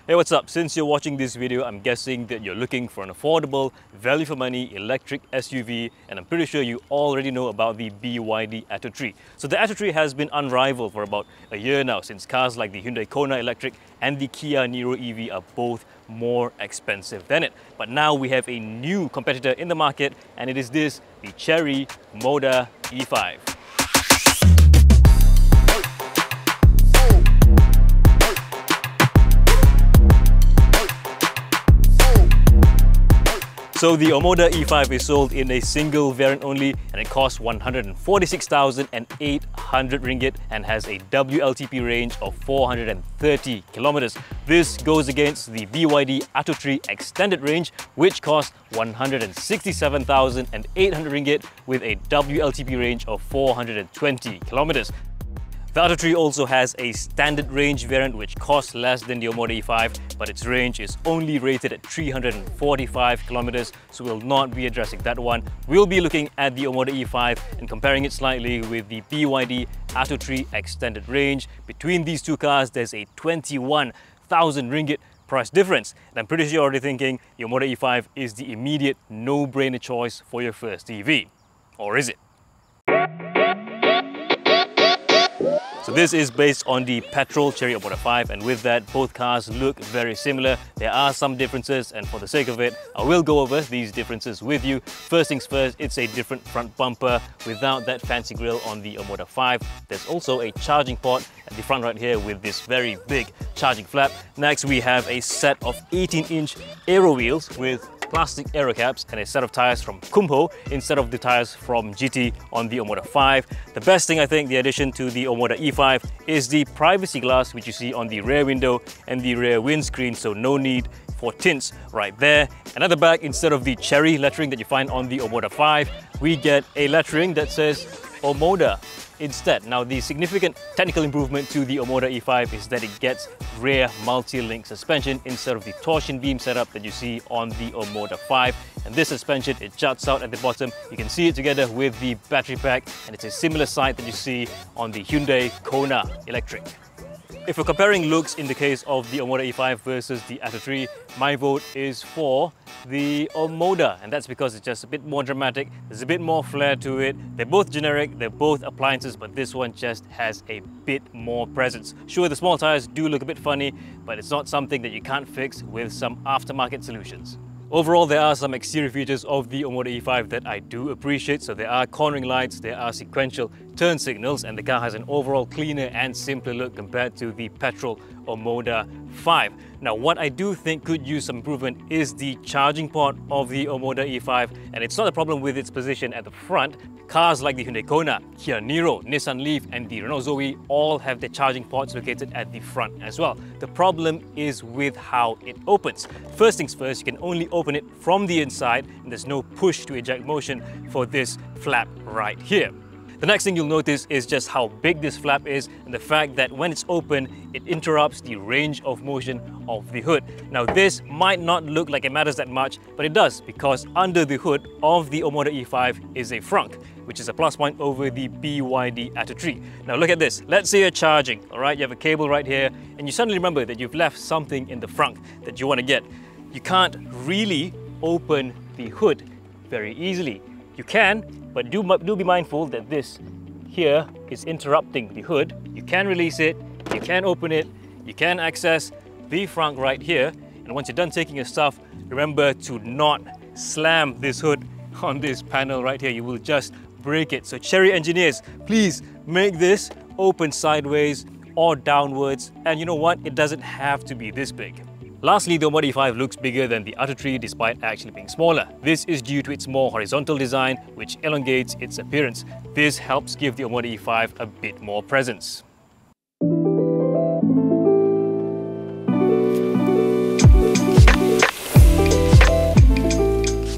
Hey, what's up? Since you're watching this video, I'm guessing that you're looking for an affordable, value for money electric SUV, and I'm pretty sure you already know about the BYD Atto 3. So the Atto 3 has been unrivaled for about a year now, since cars like the Hyundai Kona Electric and the Kia Niro EV are both more expensive than it. But now we have a new competitor in the market, and it is this, the Chery Omoda E5. So the Omoda E5 is sold in a single variant only, and it costs 146,800 ringgit and has a WLTP range of 430 kilometers. This goes against the BYD Atto 3 extended range, which costs 167,800 ringgit with a WLTP range of 420 kilometers. The Atto 3 also has a standard range variant which costs less than the Omoda E5, but its range is only rated at 345 kilometers, so we'll not be addressing that one. We'll be looking at the Omoda E5 and comparing it slightly with the BYD Atto 3 extended range. Between these two cars, there's a 21,000 ringgit price difference. And I'm pretty sure you're already thinking the Omoda E5 is the immediate no-brainer choice for your first EV. Or is it? So this is based on the petrol Chery Omoda E5, and with that, both cars look very similar. There are some differences, and for the sake of it, I will go over these differences with you. First things first, it's a different front bumper without that fancy grille on the Omoda E5. There's also a charging port at the front right here with this very big charging flap. Next, we have a set of 18-inch aero wheels with plastic aero caps and a set of tyres from Kumho instead of the tyres from GT on the Omoda E5. The best thing, I think, the addition to the Omoda E5 is the privacy glass which you see on the rear window and the rear windscreen, so no need for tints right there. And at the back, instead of the Chery lettering that you find on the Omoda E5, we get a lettering that says Omoda instead. Now, the significant technical improvement to the Omoda E5 is that it gets rear multi-link suspension instead of the torsion beam setup that you see on the Omoda E5. And this suspension, it juts out at the bottom. You can see it together with the battery pack, and it's a similar sight that you see on the Hyundai Kona Electric. If we're comparing looks in the case of the Omoda E5 versus the Atto 3, my vote is for the Omoda, and that's because it's just a bit more dramatic, there's a bit more flair to it. They're both generic, they're both appliances, but this one just has a bit more presence. Sure, the small tires do look a bit funny, but it's not something that you can't fix with some aftermarket solutions. Overall, there are some exterior features of the Omoda E5 that I do appreciate. So there are cornering lights, there are sequential turn signals, and the car has an overall cleaner and simpler look compared to the petrol Omoda E5. Now, what I do think could use some improvement is the charging port of the Omoda E5, and it's not a problem with its position at the front. Cars like the Hyundai Kona, Kia Niro, Nissan Leaf and the Renault Zoe all have their charging ports located at the front as well. The problem is with how it opens. First things first, you can only open it from the inside, and there's no push to eject motion for this flap right here. The next thing you'll notice is just how big this flap is, and the fact that when it's open, it interrupts the range of motion of the hood. Now, this might not look like it matters that much, but it does, because under the hood of the Omoda E5 is a frunk, which is a plus point over the BYD Atto 3. Now look at this. Let's say you're charging, all right? You have a cable right here, and you suddenly remember that you've left something in the frunk that you want to get. You can't really open the hood very easily. You can, but do be mindful that this here is interrupting the hood. You can release it, you can open it, you can access the frunk right here, and once you're done taking your stuff, remember to not slam this hood on this panel right here. You will just break it. So Chery engineers, please make this open sideways or downwards, and you know what? It doesn't have to be this big. Lastly, the Omoda E5 looks bigger than the Atto 3 despite actually being smaller. This is due to its more horizontal design, which elongates its appearance. This helps give the Omoda E5 a bit more presence.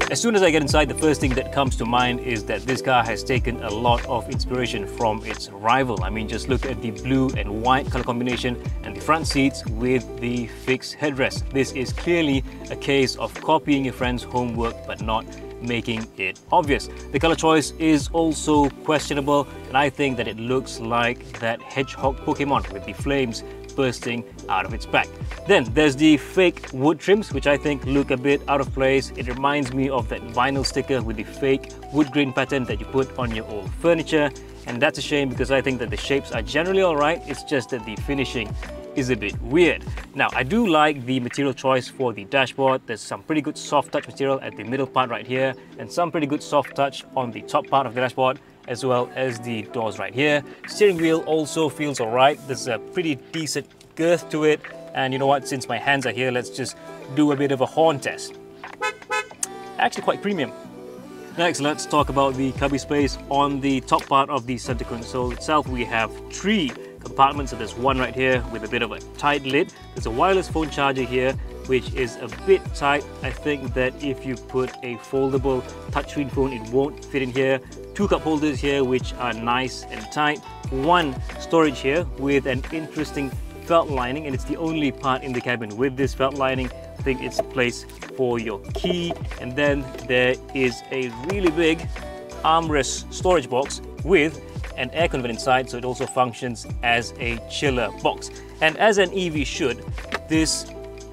As soon as I get inside, the first thing that comes to mind is that this car has taken a lot of inspiration from its rival. I mean, just look at the blue and white color combination and the front seats with the fixed headrest. This is clearly a case of copying your friend's homework but not making it obvious. The color choice is also questionable, and I think that it looks like that hedgehog Pokemon with the flames bursting out of its back. Then there's the fake wood trims, which I think look a bit out of place. It reminds me of that vinyl sticker with the fake wood grain pattern that you put on your old furniture, and that's a shame because I think that the shapes are generally alright. It's just that the finishing is a bit weird. Now, I do like the material choice for the dashboard. There's some pretty good soft touch material at the middle part right here, and some pretty good soft touch on the top part of the dashboard, as well as the doors right here. Steering wheel also feels alright. There's a pretty decent girth to it, and you know what, since my hands are here, let's just do a bit of a horn test. Actually quite premium. Next, let's talk about the cubby space. On the top part of the center console itself, we have 3 compartments. So there's one right here with a bit of a tight lid. There's a wireless phone charger here, which is a bit tight. I think that if you put a foldable touchscreen phone, it won't fit in here. 2 cup holders here, which are nice and tight. 1 storage here with an interesting felt lining, and it's the only part in the cabin with this felt lining. I think it's a place for your key. And then there is a really big armrest storage box with an air convert inside, so it also functions as a chiller box. And as an EV should, this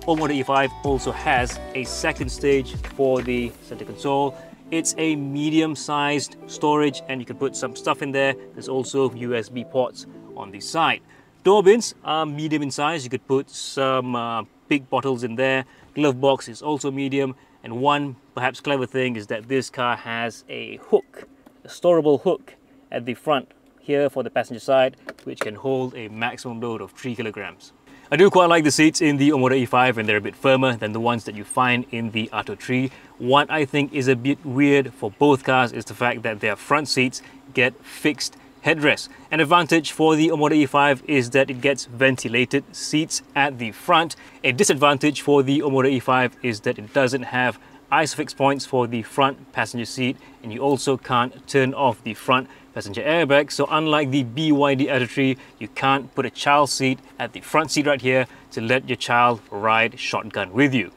Omoda E5 also has a second stage for the center console. It's a medium-sized storage, and you can put some stuff in there. There's also USB ports on the side. Door bins are medium in size. You could put some big bottles in there. Glove box is also medium. And one perhaps clever thing is that this car has a hook, a storable hook at the front here for the passenger side, which can hold a maximum load of 3 kilograms. I do quite like the seats in the Omoda E5, and they're a bit firmer than the ones that you find in the Atto 3. What I think is a bit weird for both cars is the fact that their front seats get fixed headrests. An advantage for the Omoda E5 is that it gets ventilated seats at the front. A disadvantage for the Omoda E5 is that it doesn't have ISOFIX points for the front passenger seat, and you also can't turn off the front passenger airbag. So unlike the BYD Atto 3, you can't put a child seat at the front seat right here to let your child ride shotgun with you.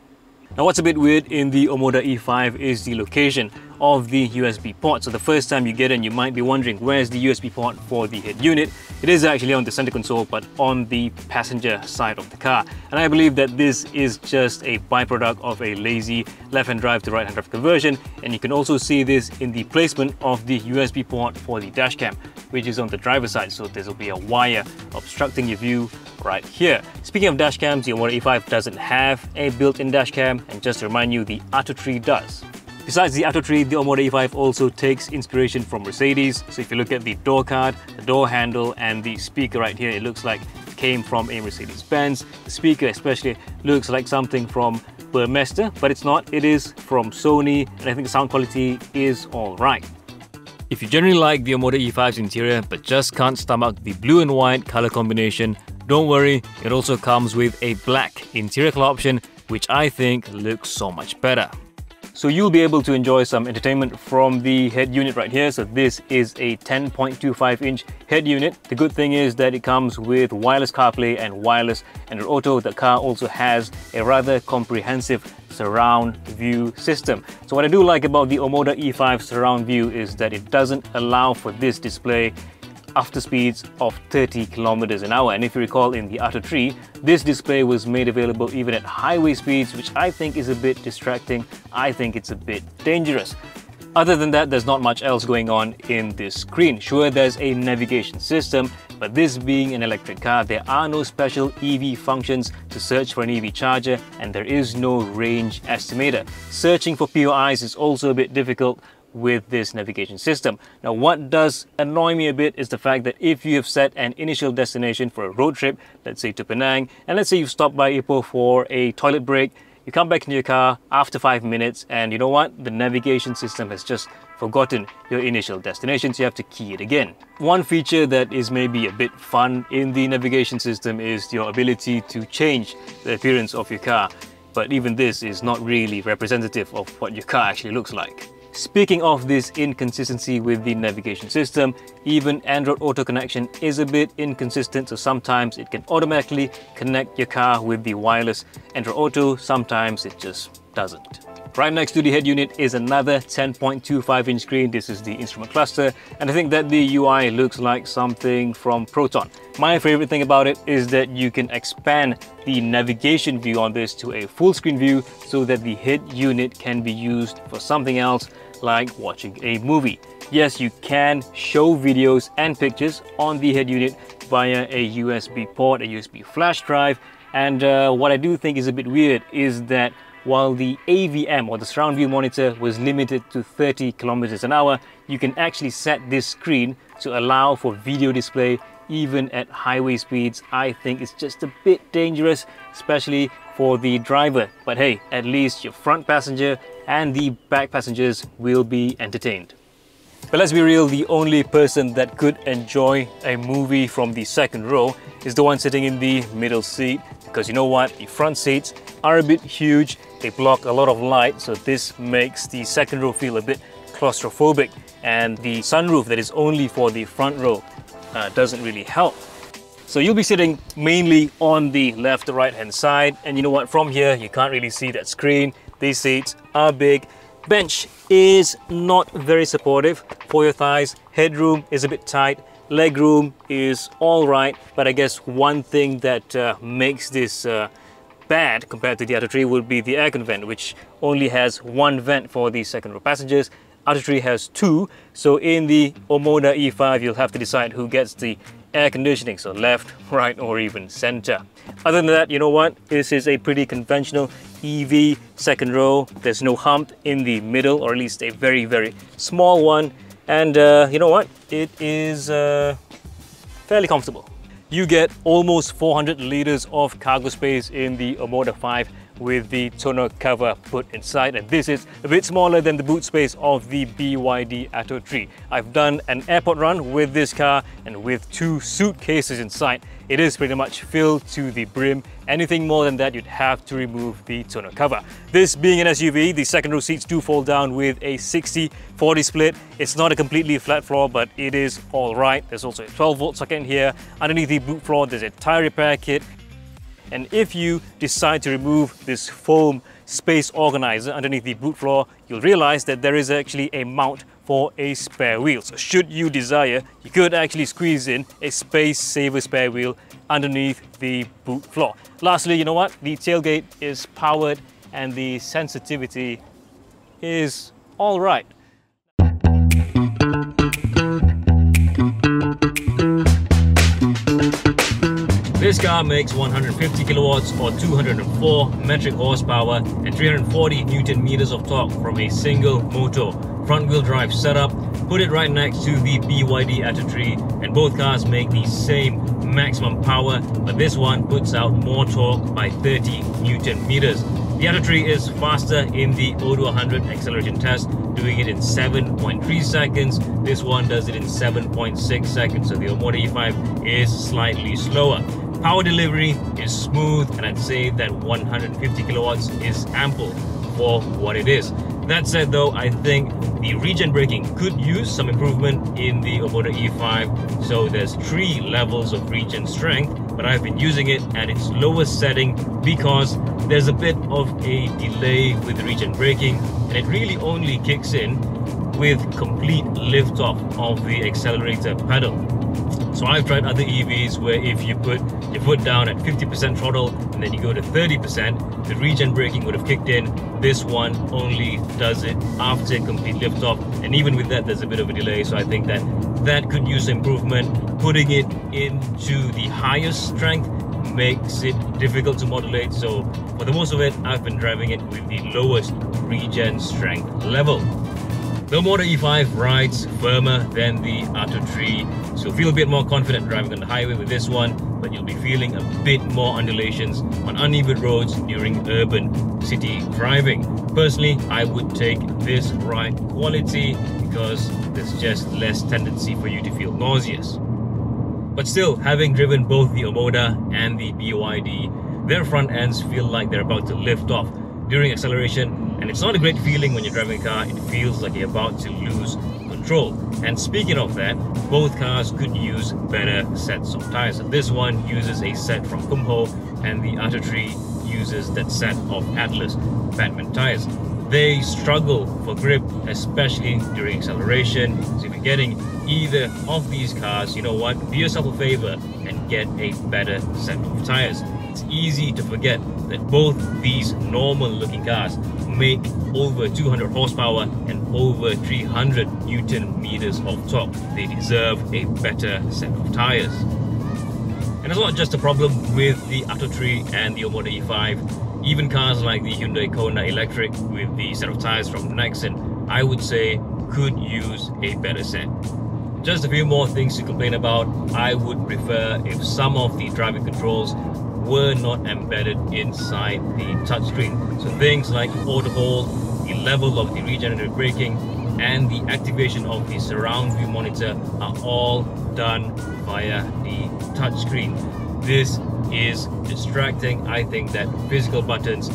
Now, what's a bit weird in the Omoda E5 is the location of the USB port. So the first time you get in, you might be wondering, where's the USB port for the head unit? It is actually on the center console, but on the passenger side of the car. And I believe that this is just a byproduct of a lazy left-hand drive to right-hand drive conversion. And you can also see this in the placement of the USB port for the dash cam, which is on the driver's side. So there will be a wire obstructing your view right here. Speaking of dash cams, the Omoda E5 doesn't have a built-in dash cam, and just to remind you, the Atto 3 does. Besides the Atto 3, the Omoda E5 also takes inspiration from Mercedes. So if you look at the door card, the door handle, and the speaker right here, it looks like it came from a Mercedes-Benz. The speaker especially looks like something from Burmester, but it's not. It is from Sony, and I think the sound quality is alright. If you generally like the Omoda E5's interior but just can't stomach the blue and white color combination, don't worry, it also comes with a black interior color option, which I think looks so much better. So you'll be able to enjoy some entertainment from the head unit right here. So this is a 10.25-inch head unit. The good thing is that it comes with wireless CarPlay and wireless Android Auto. The car also has a rather comprehensive surround view system. So what I do like about the Omoda E5 surround view is that it doesn't allow for this display after speeds of 30 kilometers an hour. And if you recall, in the Atto 3, this display was made available even at highway speeds, which I think is a bit distracting. I think it's a bit dangerous. Other than that, there's not much else going on in this screen. Sure, there's a navigation system, but this being an electric car, there are no special EV functions to search for an EV charger, and there is no range estimator. Searching for POIs is also a bit difficult with this navigation system. Now, what does annoy me a bit is the fact that if you have set an initial destination for a road trip, let's say to Penang, and let's say you've stopped by Ipoh for a toilet break, you come back into your car after 5 minutes, and you know what? The navigation system has just forgotten your initial destination, so you have to key it again. One feature that is maybe a bit fun in the navigation system is your ability to change the appearance of your car, but even this is not really representative of what your car actually looks like. Speaking of this inconsistency with the navigation system, even Android Auto connection is a bit inconsistent, so sometimes it can automatically connect your car with the wireless Android Auto, sometimes it just doesn't. Right next to the head unit is another 10.25-inch screen. This is the instrument cluster, and I think that the UI looks like something from Proton. My favorite thing about it is that you can expand the navigation view on this to a full screen view so that the head unit can be used for something else like watching a movie. Yes, you can show videos and pictures on the head unit via a USB port, a USB flash drive, and what I do think is a bit weird is that while the AVM or the surround view monitor was limited to 30 kilometers an hour, you can actually set this screen to allow for video display even at highway speeds. I think it's just a bit dangerous, especially for the driver. But hey, at least your front passenger and the back passengers will be entertained. But let's be real, the only person that could enjoy a movie from the second row is the one sitting in the middle seat, because you know what, the front seats are a bit huge, they block a lot of light, so this makes the second row feel a bit claustrophobic, and the sunroof that is only for the front row doesn't really help. So you'll be sitting mainly on the left or right hand side, and you know what, from here you can't really see that screen. These seats are big. Bench is not very supportive for your thighs. Headroom is a bit tight. Legroom is all right, but I guess one thing that makes this bad compared to the Atto 3 would be the aircon vent, which only has one vent for the second row passengers. Atto 3 has two, so in the Omoda E5 you'll have to decide who gets the air conditioning, so left, right, or even center. Other than that, you know what, this is a pretty conventional EV second row. There's no hump in the middle, or at least a very, very small one, and you know what, it is fairly comfortable. You get almost 400 liters of cargo space in the Omoda 5 with the tonneau cover put inside, and this is a bit smaller than the boot space of the BYD Atto 3. I've done an airport run with this car, and with two suitcases inside, it is pretty much filled to the brim. Anything more than that, you'd have to remove the tonneau cover. This being an SUV, the second row seats do fold down with a 60/40 split. It's not a completely flat floor, but it is all right. There's also a 12-volt socket in here. Underneath the boot floor, there's a tire repair kit. And if you decide to remove this foam space organizer underneath the boot floor, you'll realize that there is actually a mount for a spare wheel. So should you desire, you could actually squeeze in a space saver spare wheel underneath the boot floor. Lastly, you know what? The tailgate is powered and the sensitivity is all right. This car makes 150 kilowatts or 204 metric horsepower and 340 Newton meters of torque from a single motor. Front wheel drive setup. Put it right next to the BYD Atto 3, and both cars make the same maximum power, but this one puts out more torque by 30 Newton meters. The Atto 3 is faster in the 0 to 100 acceleration test, doing it in 7.3 seconds. This one does it in 7.6 seconds, so the Omoda E5 is slightly slower. Power delivery is smooth, and I'd say that 150 kilowatts is ample for what it is. That said though, I think the regen braking could use some improvement in the Omoda E5. So there's 3 levels of regen strength, but I've been using it at its lowest setting because there's a bit of a delay with the regen braking, and it really only kicks in with complete liftoff of the accelerator pedal. So I've tried other EVs where if you put your foot down at 50% throttle and then you go to 30%, the regen braking would have kicked in. This one only does it after complete liftoff, and even with that there's a bit of a delay, so I think that could use improvement. Putting it into the highest strength makes it difficult to modulate, so for the most of it I've been driving it with the lowest regen strength level. The Omoda E5 rides firmer than the Atto 3, so feel a bit more confident driving on the highway with this one, but you'll be feeling a bit more undulations on uneven roads during urban city driving. Personally, I would take this ride quality because there's just less tendency for you to feel nauseous. But still, having driven both the Omoda and the BYD, their front ends feel like they're about to lift off during acceleration, and it's not a great feeling when you're driving a car. It feels like you're about to lose control. And speaking of that, both cars could use better sets of tires. So this one uses a set from Kumho, and the Atto 3 uses that set of Atlas Batman tires. They struggle for grip, especially during acceleration. So if you're getting either of these cars, you know what, do yourself a favor and get a better set of tires. It's easy to forget that both these normal looking cars make over 200 horsepower and over 300 Newton meters of torque. They deserve a better set of tires. And it's not just a problem with the Atto 3 and the Omoda E5. Even cars like the Hyundai Kona Electric with the set of tires from Nexon, I would say, could use a better set. Just a few more things to complain about. I would prefer if some of the driving controls were not embedded inside the touchscreen. So things like AutoBuzz, the level of the regenerative braking, and the activation of the surround view monitor are all done via the touchscreen. This is distracting. I think that physical buttons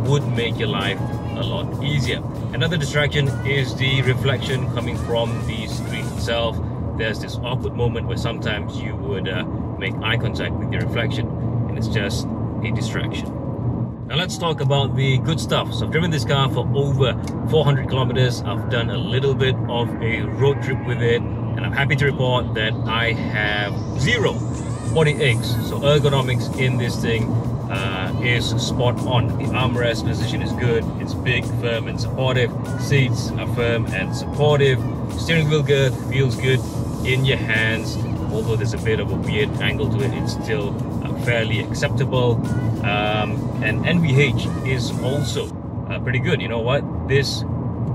would make your life a lot easier. Another distraction is the reflection coming from the screen itself. There's this awkward moment where sometimes you would make eye contact with your reflection, and it's just a distraction. Now let's talk about the good stuff. So I've driven this car for over 400 kilometers. I've done a little bit of a road trip with it, and I'm happy to report that I have zero body aches. So ergonomics in this thing is spot on. The armrest position is good, it's big, firm and supportive. Seats are firm and supportive. Steering wheel girth feels good in your hands. Although there's a bit of a weird angle to it, it's still fairly acceptable. And NVH is also pretty good. You know what? This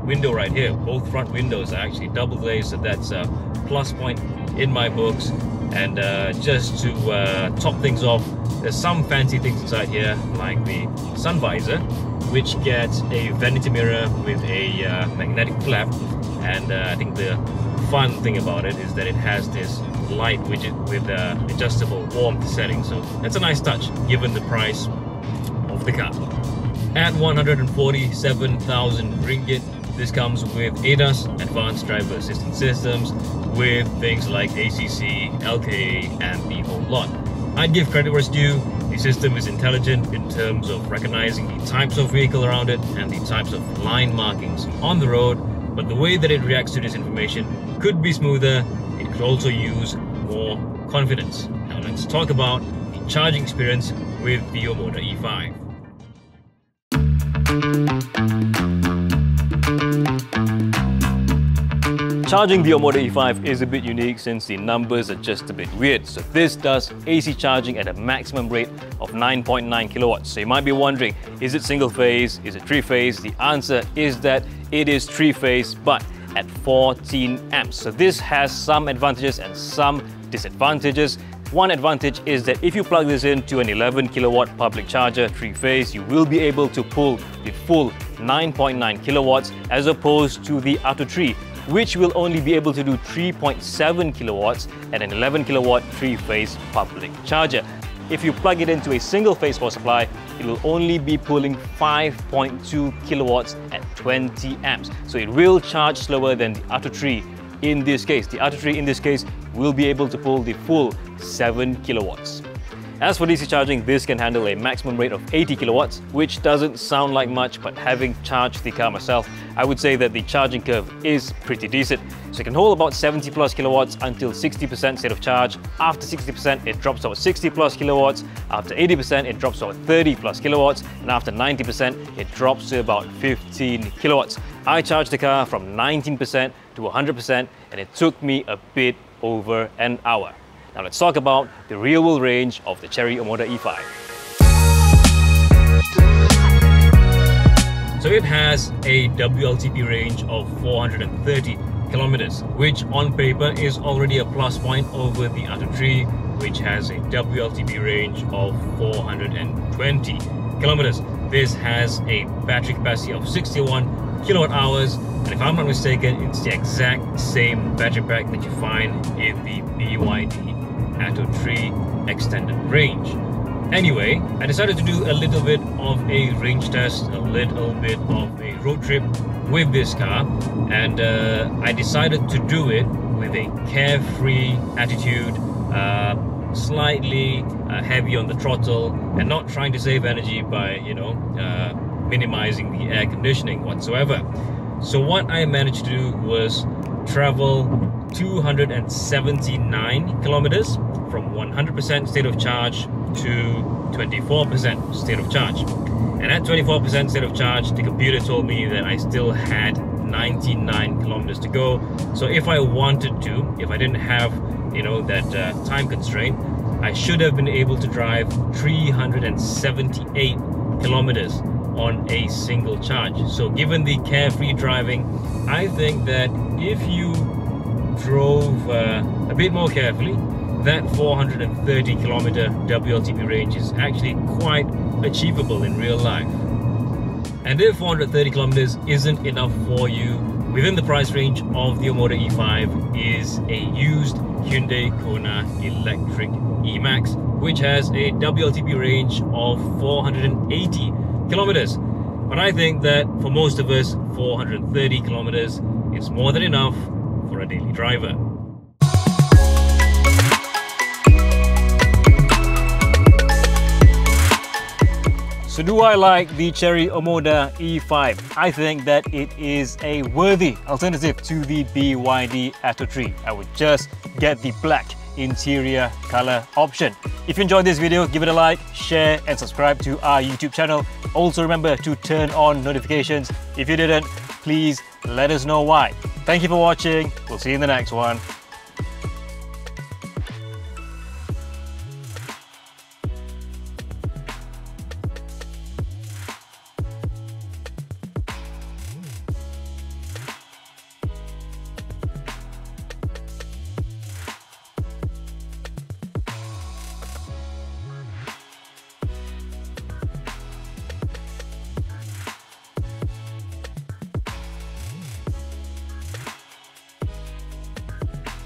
window right here, both front windows are actually double glazed, so that's a plus point in my books. And just to top things off, there's some fancy things inside here, like the sun visor, which gets a vanity mirror with a magnetic flap. And I think the fun thing about it is that it has this light widget with adjustable warmth setting. So that's a nice touch given the price of the car. At 147,000 ringgit, this comes with ADAS, Advanced Driver Assistance Systems, with things like ACC, LKA, and the whole lot. I'd give credit where it's due. The system is intelligent in terms of recognizing the types of vehicle around it and the types of line markings on the road, but the way that it reacts to this information could be smoother. It could also use more confidence. Now let's talk about the charging experience with the Omoda E5. Charging the Omoda E5 is a bit unique since the numbers are just a bit weird. So this does AC charging at a maximum rate of 9.9 kilowatts. So you might be wondering, is it single phase? Is it three phase? The answer is that it is three phase, but at 14 amps. So this has some advantages and some disadvantages. One advantage is that if you plug this into an 11 kilowatt public charger, three phase, you will be able to pull the full 9.9 kilowatts as opposed to the Atto 3, which will only be able to do 3.7 kilowatts at an 11 kilowatt three-phase public charger. If you plug it into a single-phase power supply, it will only be pulling 5.2 kilowatts at 20 amps. So it will charge slower than the Atto 3 in this case. The Atto 3 in this case will be able to pull the full 7 kilowatts. As for DC charging, this can handle a maximum rate of 80 kilowatts, which doesn't sound like much, but having charged the car myself, I would say that the charging curve is pretty decent. So it can hold about 70 plus kilowatts until 60% state of charge. After 60%, it drops to about 60 plus kilowatts. After 80%, it drops to about 30 plus kilowatts. And after 90%, it drops to about 15 kilowatts. I charged the car from 19% to 100%, and it took me a bit over an hour. Now let's talk about the real-world range of the Chery Omoda E5. So it has a WLTP range of 430 kilometers, which on paper is already a plus point over the Atto 3, which has a WLTP range of 420 kilometers. This has a battery capacity of 61 kilowatt hours, and if I'm not mistaken, it's the exact same battery pack that you find in the BYD Atto 3 extended range. Anyway, I decided to do a little bit of a range test, a little bit of a road trip with this car, and I decided to do it with a carefree attitude, slightly heavy on the throttle and not trying to save energy by, minimizing the air conditioning whatsoever. So what I managed to do was travel 279 kilometers from 100% state of charge to 24% state of charge. And at 24% state of charge, the computer told me that I still had 99 kilometers to go. So if I wanted to, if I didn't have, that time constraint, I should have been able to drive 378 kilometers on a single charge. So given the carefree driving, I think that if you drove a bit more carefully, that 430 kilometer WLTP range is actually quite achievable in real life. And if 430 kilometers isn't enough for you, within the price range of the Omoda E5 is a used Hyundai Kona electric E-Max, which has a WLTP range of 480 kilometers. But I think that for most of us, 430 kilometers is more than enough for a daily driver. So do I like the Chery Omoda E5? I think that it is a worthy alternative to the BYD Atto 3. I would just get the black interior color option. If you enjoyed this video, give it a like, share and subscribe to our YouTube channel. Also remember to turn on notifications. If you didn't, please let us know why. Thank you for watching. We'll see you in the next one.